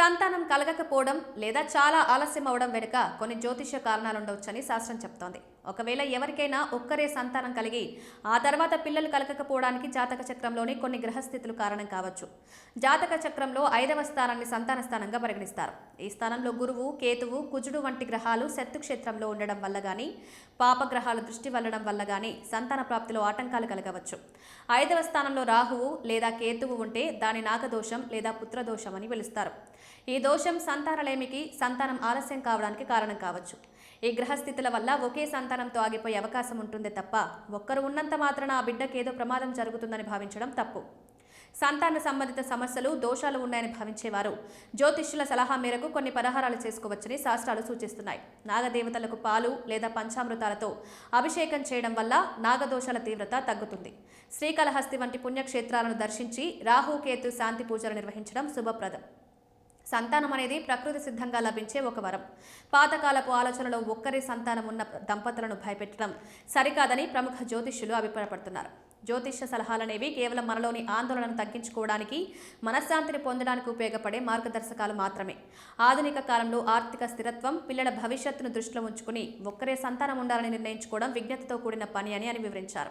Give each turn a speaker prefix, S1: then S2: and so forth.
S1: సంతానం కలగకపోవడం లేదా చాలా ఆలస్యం అవడం వెనుక కొన్ని జ్యోతిష్య కారణాలుండవచ్చని శాస్త్రం చెప్తోంది. ఒకవేళ ఎవరికైనా ఒక్కరే సంతానం కలిగి ఆ తర్వాత పిల్లలు కలగకపోవడానికి జాతక చక్రంలోని కొన్ని గ్రహస్థితులు కారణం కావచ్చు. జాతక చక్రంలో 5వ స్థానాన్ని సంతాన స్థానంగా పరిగణిస్తారు. ఈ స్థానంలో గురువు, కేతువు, కుజుడు వంటి గ్రహాలు శత్రు క్షేత్రంలో ఉండడం వల్ల గానీ, పాపగ్రహాల దృష్టి వల్లడం వల్ల గానీ సంతాన ప్రాప్తిలో ఆటంకాలు కలగవచ్చు. 5వ స్థానంలో రాహువు లేదా కేతువు ఉంటే దాని నాగదోషం లేదా పుత్రదోషం అని పిలుస్తారు. ఈ దోషం సంతానలేమికి, సంతానం ఆలస్యం కావడానికి కారణం కావచ్చు. ఈ గ్రహస్థితుల వల్ల ఒకే సంతానంతో ఆగిపోయే అవకాశం ఉంటుందే తప్ప ఒక్కరు ఉన్నంత మాత్రాన ఆ బిడ్డకేదో ప్రమాదం జరుగుతుందని భావించడం తప్పు. సంతాన సంబంధిత సమస్యలు, దోషాలు ఉన్నాయని భావించేవారు జ్యోతిష్యుల సలహా మేరకు కొన్ని పరిహారాలు చేసుకోవచ్చని శాస్త్రాలు సూచిస్తున్నాయి. నాగదేవతలకు పాలు లేదా పంచామృతాలతో అభిషేకం చేయడం వల్ల నాగదోషాల తీవ్రత తగ్గుతుంది. శ్రీకాళహస్తి వంటి పుణ్యక్షేత్రాలను దర్శించి రాహుకేతు శాంతి పూజలు నిర్వహించడం శుభప్రదం. సంతానం అనేది ప్రకృతి సిద్ధంగా లభించే ఒక వరం. పాతకాలపు ఆలోచనలో ఒక్కరి సంతానం ఉన్న దంపతులను భయపెట్టడం సరికాదని ప్రముఖ జ్యోతిష్యులు అభిప్రాయపడుతున్నారు. జ్యోతిష్య సలహాలనేవి కేవలం మనలోని ఆందోళనను తగ్గించుకోవడానికి, మనశ్శాంతిని పొందడానికి ఉపయోగపడే మార్గదర్శకాలు మాత్రమే. ఆధునిక కాలంలో ఆర్థిక స్థిరత్వం, పిల్లల భవిష్యత్తును దృష్టిలో ఉంచుకుని ఒక్కరే సంతానం ఉండాలని నిర్ణయించుకోవడం విజ్ఞతతో కూడిన పని అని వివరించారు.